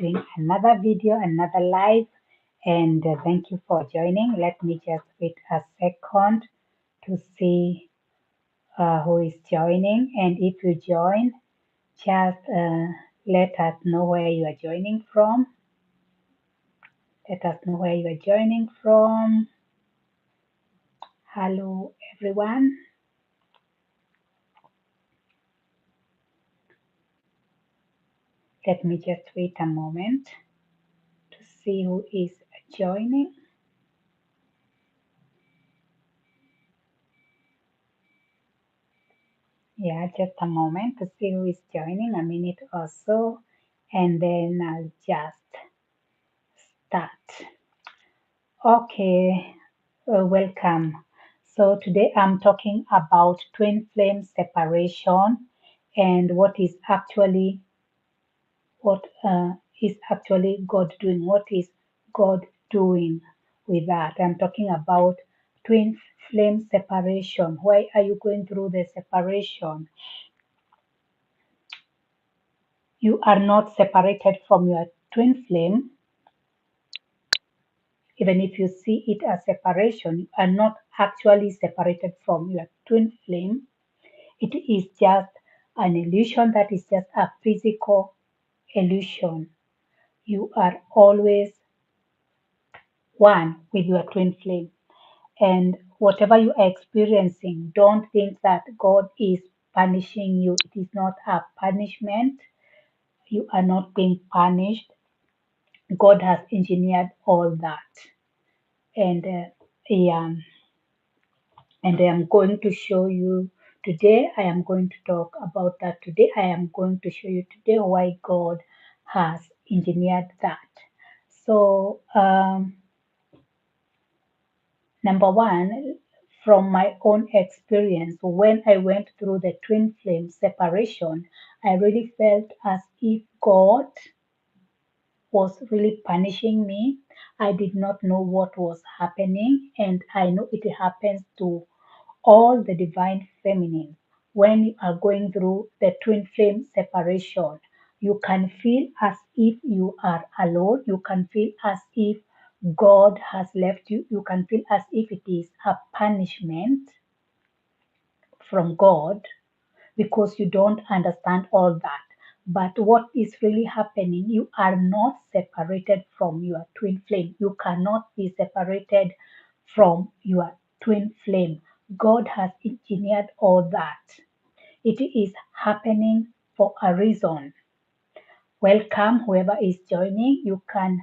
doing another video, another live, and thank you for joining. Let me just wait a second to see who is joining, and if you join, just let us know where you are joining from. Let us know where you are joining from. Hello, everyone. Let me just wait a moment to see who is joining. Yeah, just a moment to see who is joining, a minute or so, and then I'll just start. Okay, welcome. So today I'm talking about twin flame separation and what is actually God doing? What is God doing with that? I'm talking about twin flame separation. Why are you going through the separation? You are not separated from your twin flame. Even if you see it as separation, you are not actually separated from your twin flame. It is just an illusion, that is just a physical illusion. You are always one with your twin flame. And whatever you are experiencing, don't think that God is punishing you. It is not a punishment. You are not being punished. God has engineered all that. And yeah, and I am going to show you today. I am going to talk about that today. I am going to show you today why God has engineered that. So, number one, from my own experience, when I went through the twin flame separation, I really felt as if God was really punishing me. I did not know what was happening, and I know it happens to all the divine feminine. When you are going through the twin flame separation, you can feel as if you are alone. You can feel as if God has left you. You can feel as if it is a punishment from God because you don't understand all that. But what is really happening, you are not separated from your twin flame. You cannot be separated from your twin flame. God has engineered all that. It is happening for a reason. Welcome, whoever is joining. You can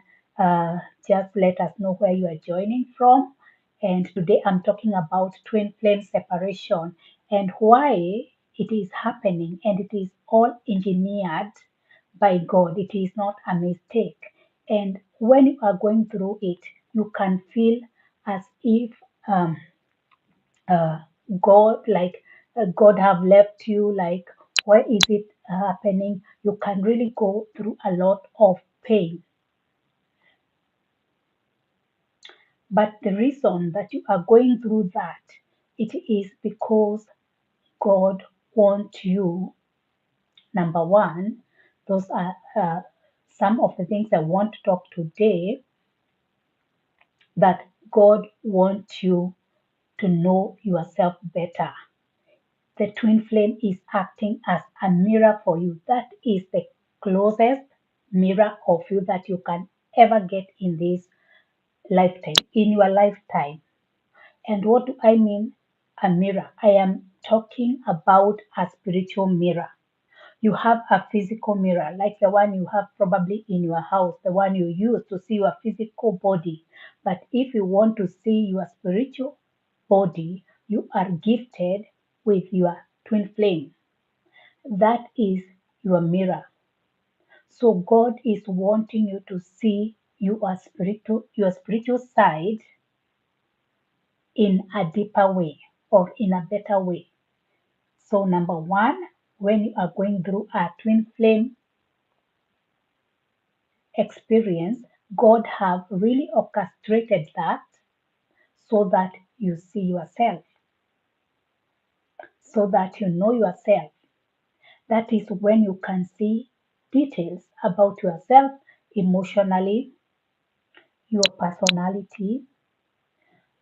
just let us know where you are joining from. And today I'm talking about twin flame separation and why it is happening. And it is all engineered by God, it is not a mistake. And when you are going through it, you can feel as if um, uh, God, like God have left you, like why is it happening? You can really go through a lot of pain. But the reason that you are going through that, it is because God wants you. Number one, those are some of the things I want to talk today, that God wants you to know yourself better. The twin flame is acting as a mirror for you. That is the closest mirror of you that you can ever get in this lifetime, in your lifetime. And what do I mean a mirror? I am talking about a spiritual mirror. You have a physical mirror, like the one you have probably in your house, the one you use to see your physical body. But if you want to see your spiritual body, you are gifted with your twin flame. That is your mirror. So God is wanting you to see your spiritual side in a deeper way or in a better way. So number one, when you are going through a twin flame experience, God have really orchestrated that so that you see yourself, so that you know yourself. That is when you can see details about yourself emotionally, your personality,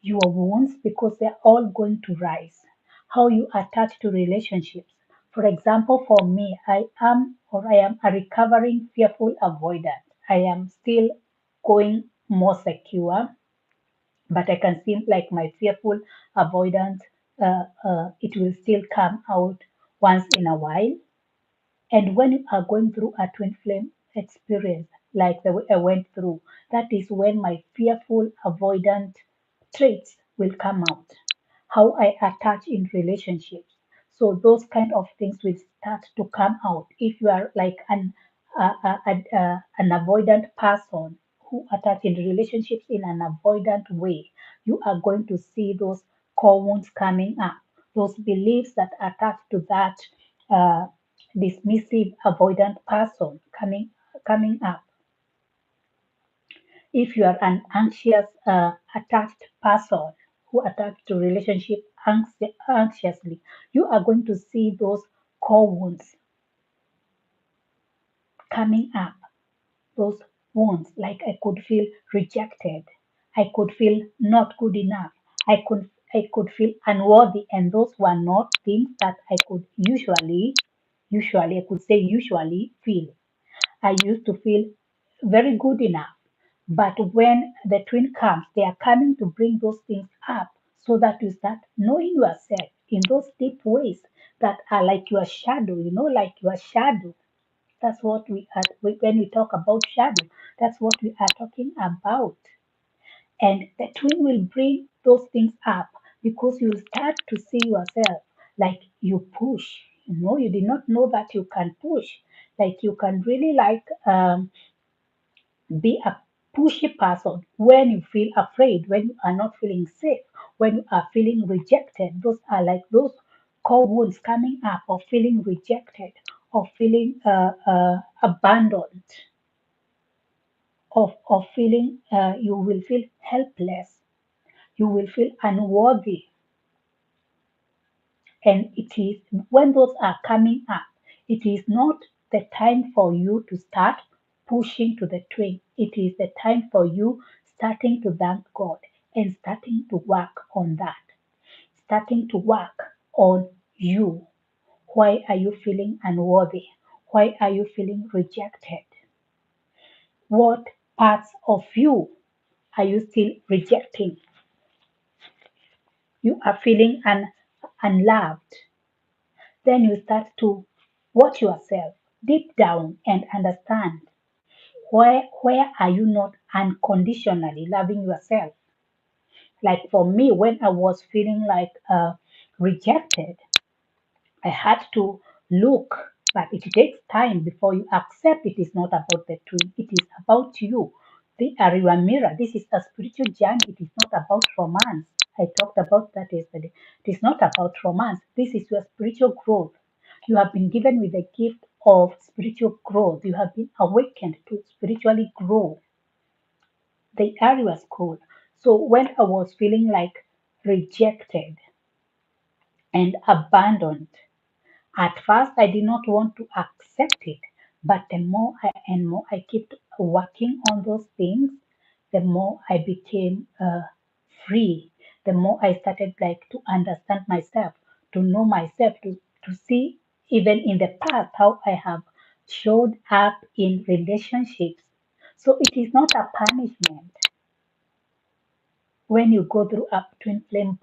your wounds, because they're all going to rise. How you attach to relationships. For example, for me, I am a recovering fearful avoidant. I am still going more secure, but I can seem like my fearful avoidant, it will still come out once in a while. And when you are going through a twin flame experience, like the way I went through, that is when my fearful avoidant traits will come out. How I attach in relationships. So those kind of things will start to come out. If you are like an avoidant person who attach in relationships in an avoidant way, you are going to see those core wounds coming up, those beliefs that attach to that uh, dismissive, avoidant person coming up. If you are an anxious, attached person who attached to relationship anxiously, you are going to see those core wounds coming up. Those wounds, like I could feel rejected, I could feel not good enough, I could feel unworthy, and those were not things that I could usually I could say usually feel. I used to feel very good enough. But when the twin comes, they are coming to bring those things up so that you start knowing yourself in those deep ways that are like your shadow, like your shadow. That's what we are, when we talk about shadow, that's what we are talking about. And the twin will bring those things up because you'll start to see yourself like you push. You did not know that you can push. Like you can really be a pushy person when you feel afraid, when you are not feeling safe, when you are feeling rejected. Those are like those core wounds coming up of feeling rejected, of feeling abandoned, of feeling you will feel helpless, you will feel unworthy. And it is when those are coming up, it is not the time for you to start pushing to the twin. It is the time for you starting to thank God and starting to work on that, starting to work on you. Why are you feeling unworthy? Why are you feeling rejected? What parts of you are you still rejecting? You are feeling unloved. Then you start to watch yourself deep down and understand where are you not unconditionally loving yourself. Like for me, when I was feeling like rejected, I had to look, but it takes time before you accept it is not about the twin, it is about you. They are your mirror. This is a spiritual journey. It is not about romance. I talked about that yesterday. It is not about romance. This is your spiritual growth. You have been given with the gift of spiritual growth. You have been awakened to spiritually grow. The area school. So when I was feeling like rejected and abandoned, at first, I did not want to accept it, but the more and more I kept working on those things, the more I became free. The more I started like to understand myself, to know myself, to see even in the past how I have showed up in relationships. So it is not a punishment when you go through a twin flame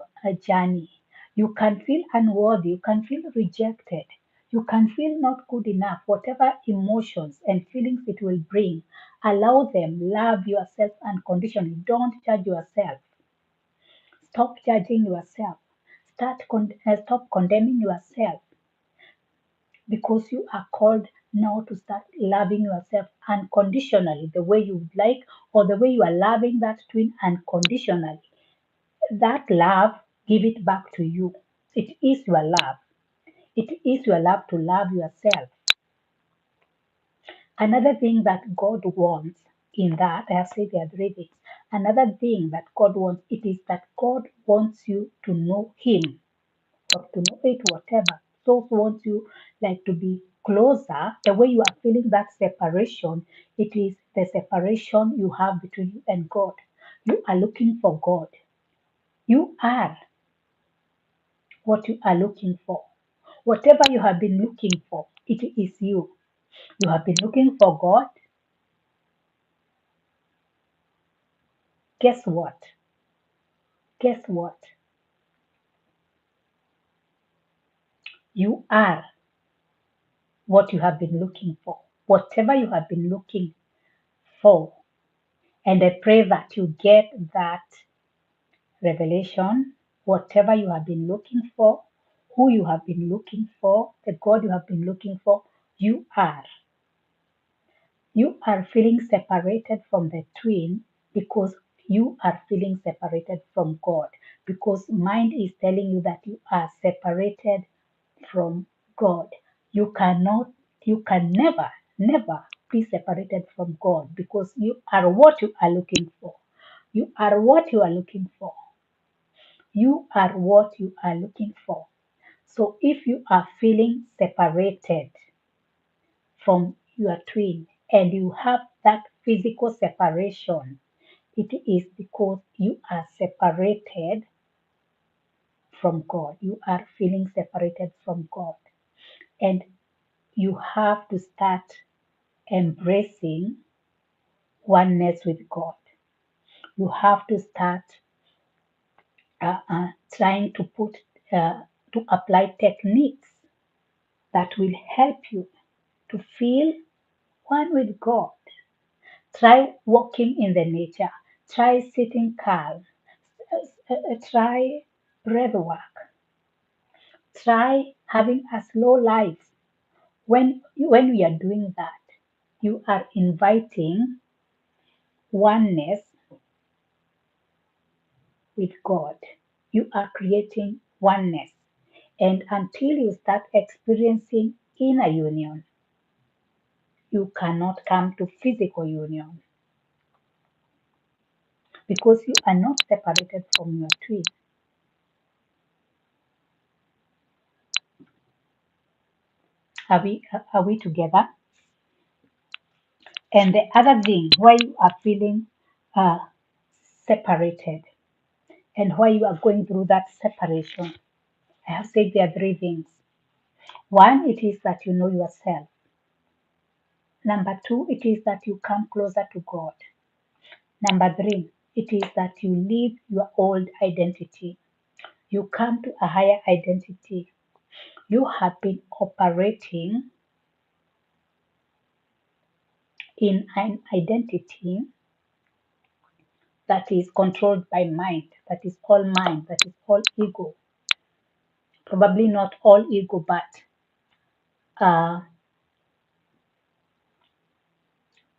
journey. You can feel unworthy, you can feel rejected, you can feel not good enough, whatever emotions and feelings it will bring. Allow them, love yourself unconditionally. Don't judge yourself. Stop judging yourself. Stop condemning yourself because you are called now to start loving yourself unconditionally the way you would like or the way you are loving that twin unconditionally. That love, give it back to you. It is your love. It is your love to love yourself. Another thing that God wants in that, I have said there are three things. Another thing that God wants, it is that God wants you to know Him or to know it, whatever. So wants you like to be closer, the way you are feeling that separation, it is the separation you have between you and God. You are looking for God. You are what you are looking for. Whatever you have been looking for, it is you. You have been looking for God. Guess what? Guess what? You are what you have been looking for. Whatever you have been looking for. And I pray that you get that revelation, whatever you have been looking for, who you have been looking for, the God you have been looking for, you are. You are feeling separated from the twin because you are feeling separated from God. Because mind is telling you that you are separated from God. You cannot, you can never, never be separated from God because you are what you are looking for. You are what you are looking for. You are what you are looking for. So if you are feeling separated from your twin and you have that physical separation, it is because you are separated from God. You are feeling separated from God. And you have to start embracing oneness with God. You have to start trying to to apply techniques that will help you to feel one with God. Try walking in the nature. Try sitting calm. Try breath work. Try having a slow life. When we are doing that, you are inviting oneness with God. You are creating oneness. And until you start experiencing inner union, you cannot come to physical union because you are not separated from your twin. Are we together? And the other thing why you are feeling uh, separated and why you are going through that separation, I have said there are three things. One, it is that you know yourself. Number two, it is that you come closer to God. Number three, it is that you leave your old identity. You come to a higher identity. You have been operating in an identity that is controlled by mind, that is all ego. Probably not all ego, but uh,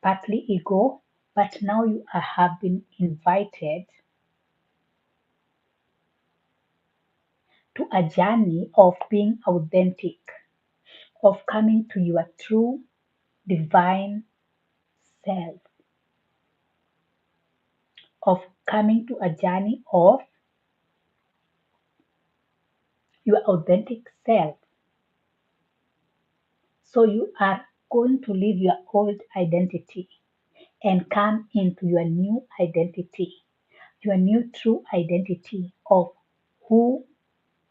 partly ego. But now you have been invited to a journey of being authentic, of coming to your true divine self, of coming to a journey of your authentic self. So you are going to leave your old identity and come into your new identity, your new true identity of who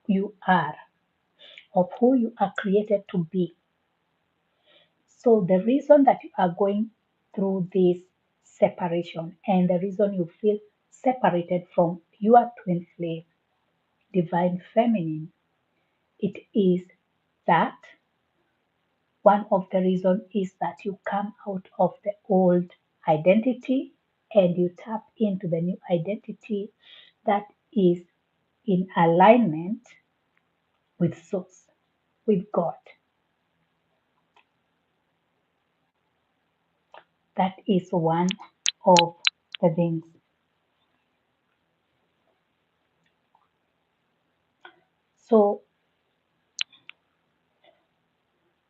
you are, of who you are created to be. So the reason that you are going through this separation and the reason you feel separated from your twin flame, divine feminine, it is that one of the reasons is that you come out of the old identity and you tap into the new identity that is in alignment with source, with God. That is one of the things. So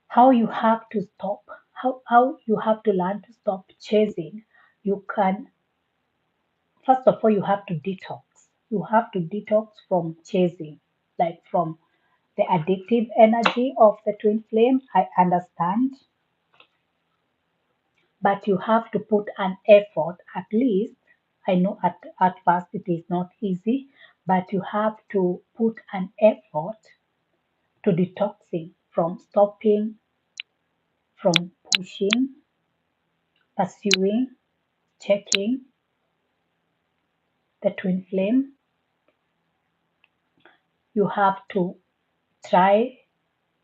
how you have to stop, how you have to learn to stop chasing. You can, first of all, you have to detox. You have to detox from chasing, like from the addictive energy of the twin flame. I understand, but you have to put an effort at least. I know at first it is not easy, but you have to put an effort to detoxing from stopping, from pushing, pursuing, checking the twin flame. You have to try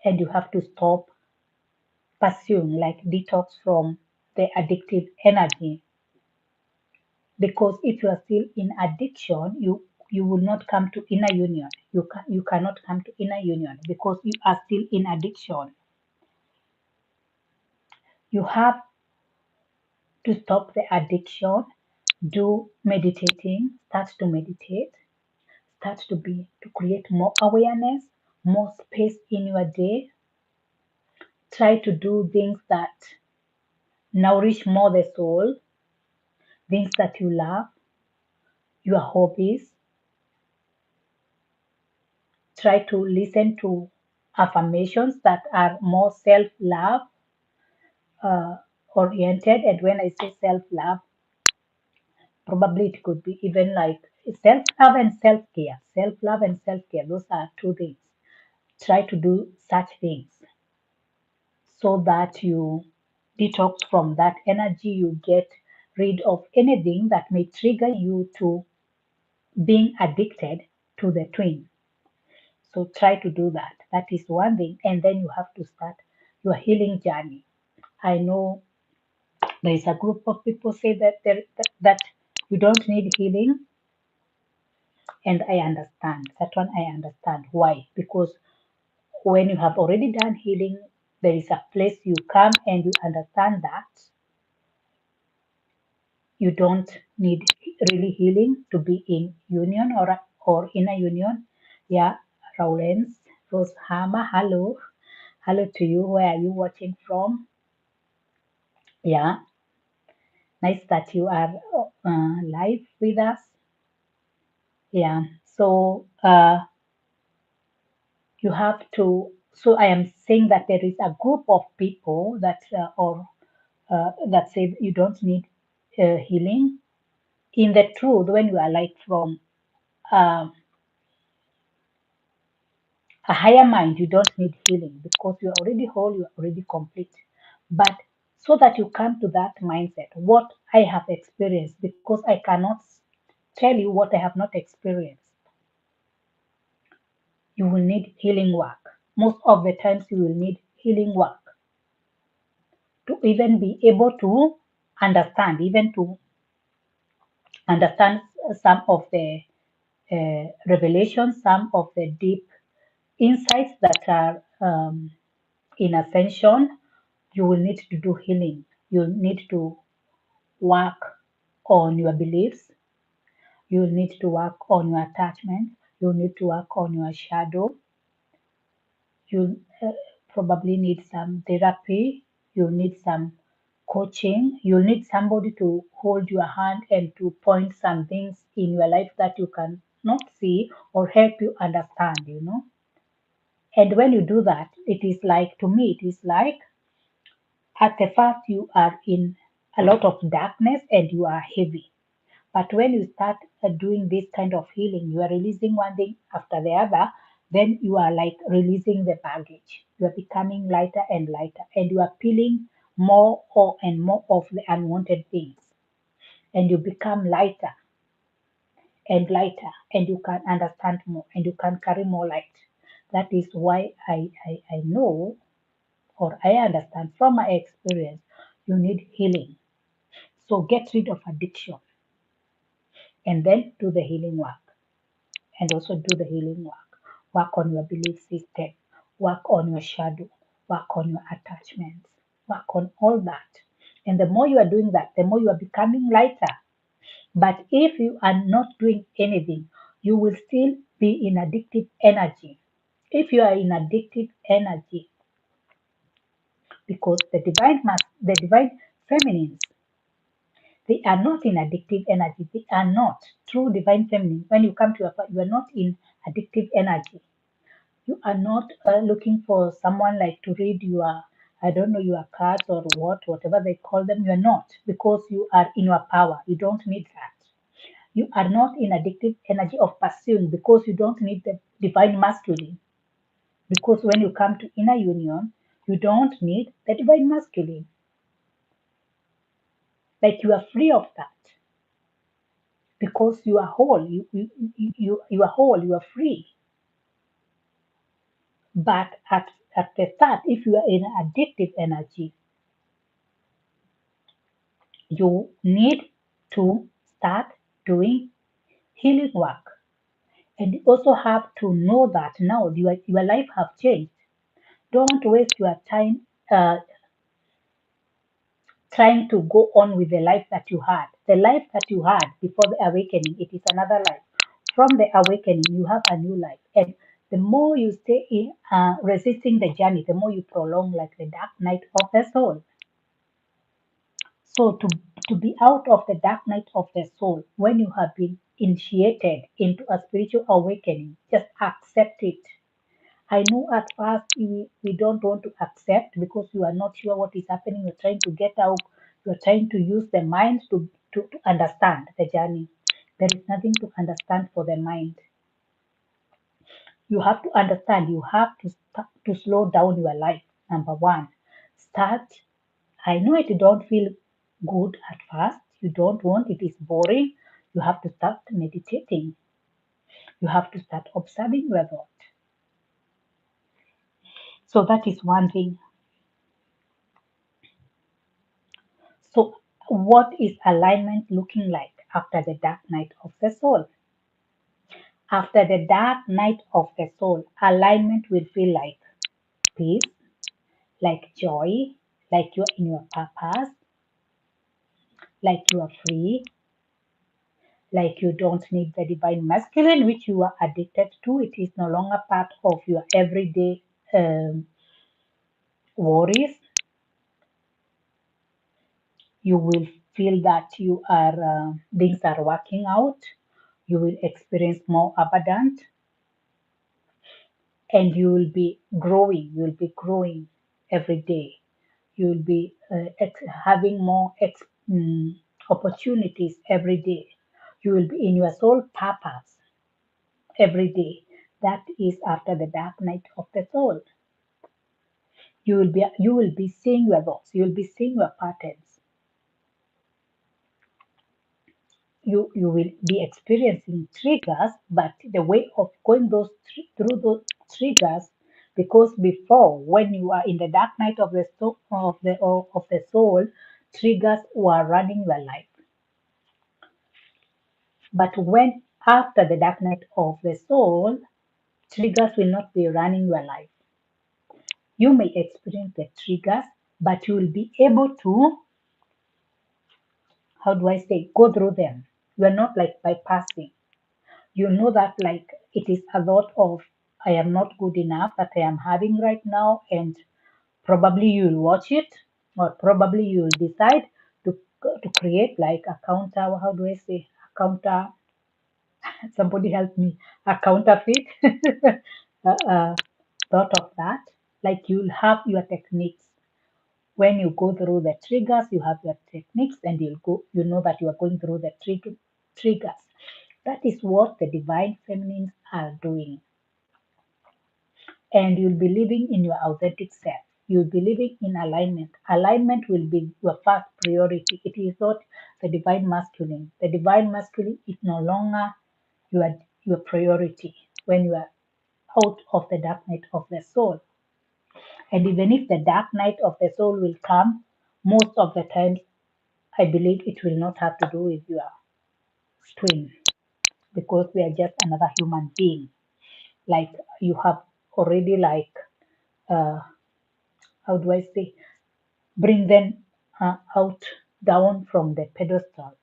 and you have to stop pursuing, like detox from the addictive energy. Because if you are still in addiction, you will not come to inner union. You cannot come to inner union because you are still in addiction. You have to stop the addiction, do meditating, start to meditate, start to create more awareness, more space in your day. Try to do things that nourish more the soul, things that you love, your hobbies. Try to listen to affirmations that are more self-love uh, oriented. And when I say self-love, probably it could be even like self-love and self-care. Self-love and self-care, those are two things. Try to do such things so that you detox from that energy, you get rid of anything that may trigger you to being addicted to the twin. So try to do that. That is one thing. And then you have to start your healing journey. I know there is a group of people say that you don't need healing, and I understand. That one I understand. Why? Because when you have already done healing, there is a place you come and you understand that you don't need really healing to be in union or in a union. Yeah, Rowlands, Rose Hammer, hello. Hello to you. Where are you watching from? Yeah, nice that you are live with us. Yeah, so you have to. So I am saying that there is a group of people that or that say you don't need healing. In the truth, when you are like from um, a higher mind, you don't need healing because you're already whole, you're already complete. But so that you come to that mindset, what I have experienced, because I cannot tell you what I have not experienced, you will need healing work. Most of the times, you will need healing work to even be able to understand, even to understand some of the revelations, some of the deep insights that are in ascension. You will need to do healing. You'll need to work on your beliefs. You'll need to work on your attachment. You'll need to work on your shadow. You'll probably need some therapy. You'll need some coaching. You'll need somebody to hold your hand and to point some things in your life that you can not see or help you understand. And when you do that, it is like, to me, it is like at the first you are in a lot of darkness and you are heavy. But when you start doing this kind of healing, you are releasing one thing after the other, then you are like releasing the baggage. You are becoming lighter and lighter, and you are peeling more and more of the unwanted things. And you become lighter and lighter, and you can understand more, and you can carry more light. That is why I know or I understand from my experience, you need healing. So get rid of addiction and then do the healing work. And also do the healing work. Work on your belief system, work on your shadow, work on your attachments, work on all that. And the more you are doing that, the more you are becoming lighter. But if you are not doing anything, you will still be in addictive energy. If you are in addictive energy, because the divine feminines, they are not in addictive energy. They are not true divine feminine. When you come to your part, you are not in addictive energy. You are not looking for someone like to read your, I don't know, your cards or whatever they call them. You are not, because you are in your power. You don't need that. You are not in addictive energy of pursuing, because you don't need the divine masculine. Because when you come to inner union, you don't need the divine masculine. Like you are free of that, because you are whole. You are whole. You are free. But at the start, if you are in addictive energy, you need to start doing healing work. And you also have to know that now your life have changed. Don't waste your time trying to go on with the life that you had. The life that you had before the awakening, it is another life. From the awakening, you have a new life. And the more you stay in resisting the journey, the more you prolong like the dark night of the soul. So to be out of the dark night of the soul, when you have been initiated into a spiritual awakening, just accept it. I know at first we don't want to accept because you are not sure what is happening. You're trying to get out. You're trying to use the mind to understand the journey. There is nothing to understand for the mind. You have to understand. You have to slow down your life. Number one, start. I know it don't feel good at first. You don't want it is boring. You have to start meditating. You have to start observing your thought. So that is one thing. So, what is alignment looking like after the dark night of the soul? After the dark night of the soul, alignment will feel like peace, like joy, like you're in your purpose, like you are free, like you don't need the divine masculine which you are addicted to. It is no longer part of your everyday worries. You will feel that you are things are working out. You will experience more abundant, and you will be growing. You will be growing every day. You will be having more opportunities every day. You will be in your soul purpose every day. That is after the dark night of the soul. You will be seeing your thoughts. You will be seeing your patterns. You will be experiencing triggers, but the way of going through those triggers, because before, when you are in the dark night of the soul, triggers were running your life. But when after the dark night of the soul, triggers will not be running your life. You may experience the triggers, but you will be able to, how do I say, go through them. You are not like bypassing. You know that like it is a lot of I am not good enough that I am having right now, and probably you will watch it, or probably you will decide to create like a counter, how do I say, a counter, somebody help me, a counterfeit thought of that. Like you'll have your techniques. When you go through the triggers, you have your techniques, and you know that you are going through the triggers. That is what the divine feminines are doing. And you'll be living in your authentic self. You'll be living in alignment. Alignment will be your first priority. It is not the divine masculine. The divine masculine is no longer your priority when you are out of the dark night of the soul. And even if the dark night of the soul will come, most of the times I believe it will not have to do with your twin, because we are just another human being. Like you have already like how do I say, bring them out down from the pedestal.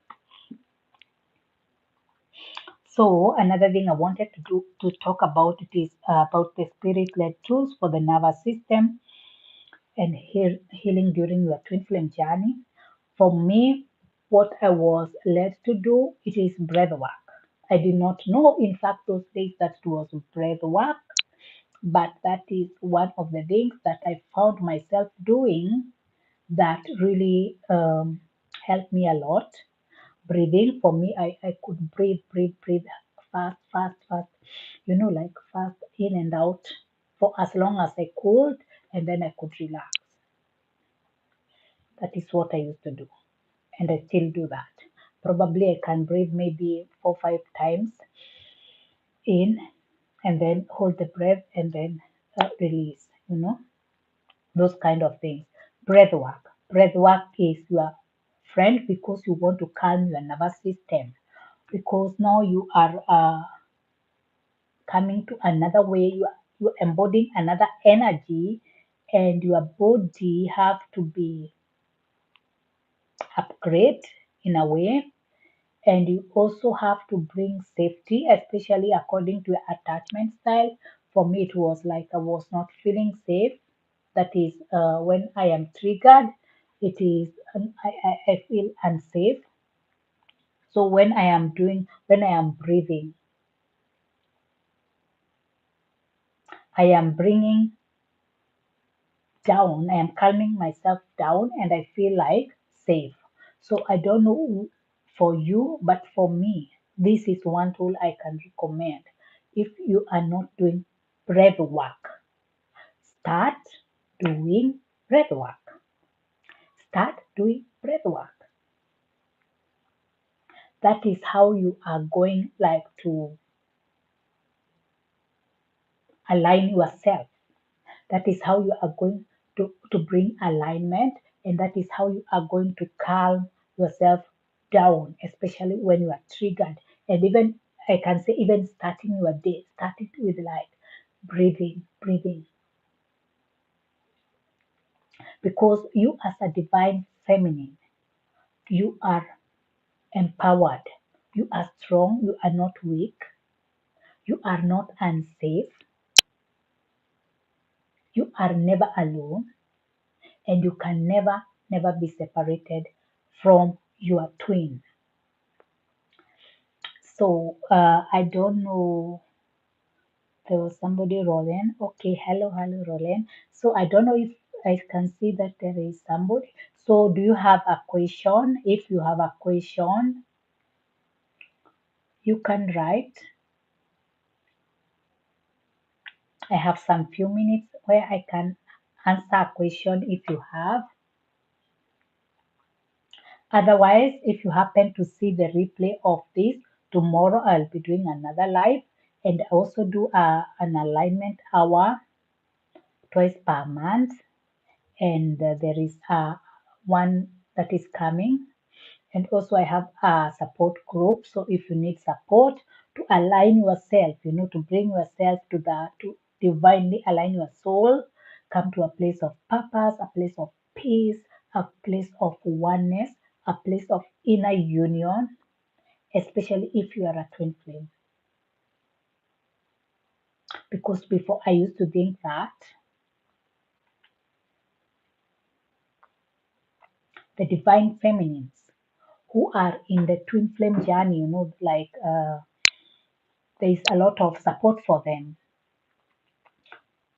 So another thing I wanted to do to talk about it is about the spirit-led tools for the nervous system and healing during your twin flame journey. For me, what I was led to do, it is breath work. I did not know, in fact, those days that it was breath work. But that is one of the things that I found myself doing that really helped me a lot. Breathing for me, I could breathe fast, like fast in and out for as long as I could, and then I could relax. That is what I used to do, and I still do that. Probably I can breathe maybe 4, 5 times in, and then hold the breath, and then release. Those kind of things. Breath work. Breath work is your friend because you want to calm your nervous system. Because now you are coming to another way, you're embodying another energy, and your body have to be upgrade in a way, and you also have to bring safety, especially according to your attachment style. For me, it was like I was not feeling safe. That is, when I am triggered, it is I feel unsafe. So when I am breathing, I am bringing down, I am calming myself down, and I feel like safe. So I don't know for you, but for me, this is one tool I can recommend. If you are not doing breath work, start doing breath work. Start doing breath work. That is how you are going like to align yourself. That is how you are going to bring alignment, and that is how you are going to calm yourself down, especially when you are triggered. And even I can say, even starting your day, start it with like breathing, because you as a divine feminine, you are empowered, you are strong, you are not weak, you are not unsafe, you are never alone, and you can never be separated from your twin. So I don't know. There was somebody rolling. Okay, hello, rolling. So I don't know if I can see that there is somebody. So do you have a question? If you have a question, you can write. I have some few minutes where I can answer a question if you have. Otherwise, if you happen to see the replay of this, tomorrow I'll be doing another live, and also do an alignment hour twice per month. And there is one that is coming. And also I have a support group. So if you need support to align yourself, to bring yourself to divinely align your soul, come to a place of purpose, a place of peace, a place of oneness, a place of inner union, especially if you are a twin flame. Because before I used to think that the divine feminines who are in the twin flame journey, like there is a lot of support for them.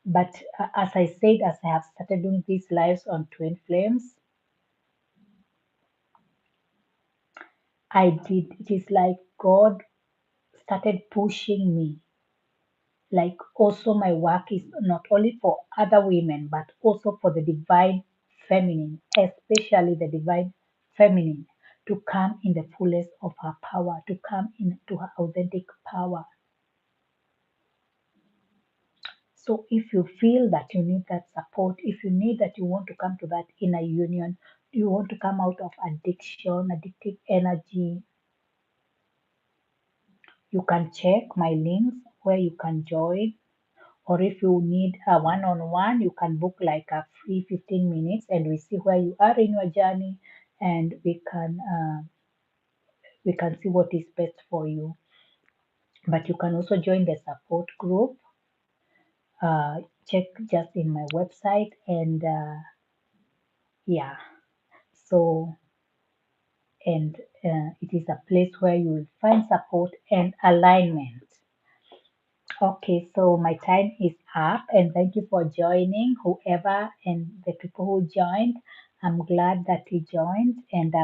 But as I said, as I have started doing these lives on twin flames, it is like God started pushing me. Like also my work is not only for other women, but also for the divine feminine, especially the divine feminine, to come in the fullest of her power, to come into her authentic power. So if you feel that you need that support, if you need that, you want to come to that inner union, you want to come out of addiction, addictive energy, you can check my links where you can join. Or if you need a one-on-one, you can book like a free 15 minutes, and we see where you are in your journey, and we can see what is best for you. But you can also join the support group. Check just in my website, and yeah. So, and it is a place where you will find support and alignment. Okay, so my time is up, and thank you for joining, whoever and the people who joined. I'm glad that you joined, and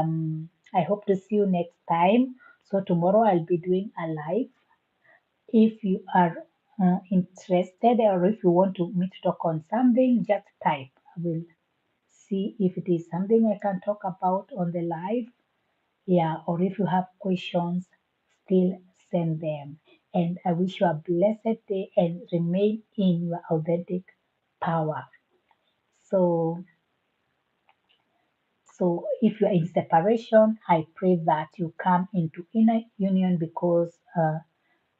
I hope to see you next time. So tomorrow I'll be doing a live. If you are interested, or if you want to me to talk on something, just type. I will see if it is something I can talk about on the live. Yeah, or if you have questions, still send them. And I wish you a blessed day and remain in your authentic power. So, so if you are in separation, I pray that you come into inner union because,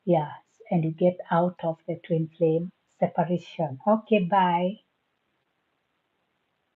yeah, and you get out of the twin flame separation. Okay, bye.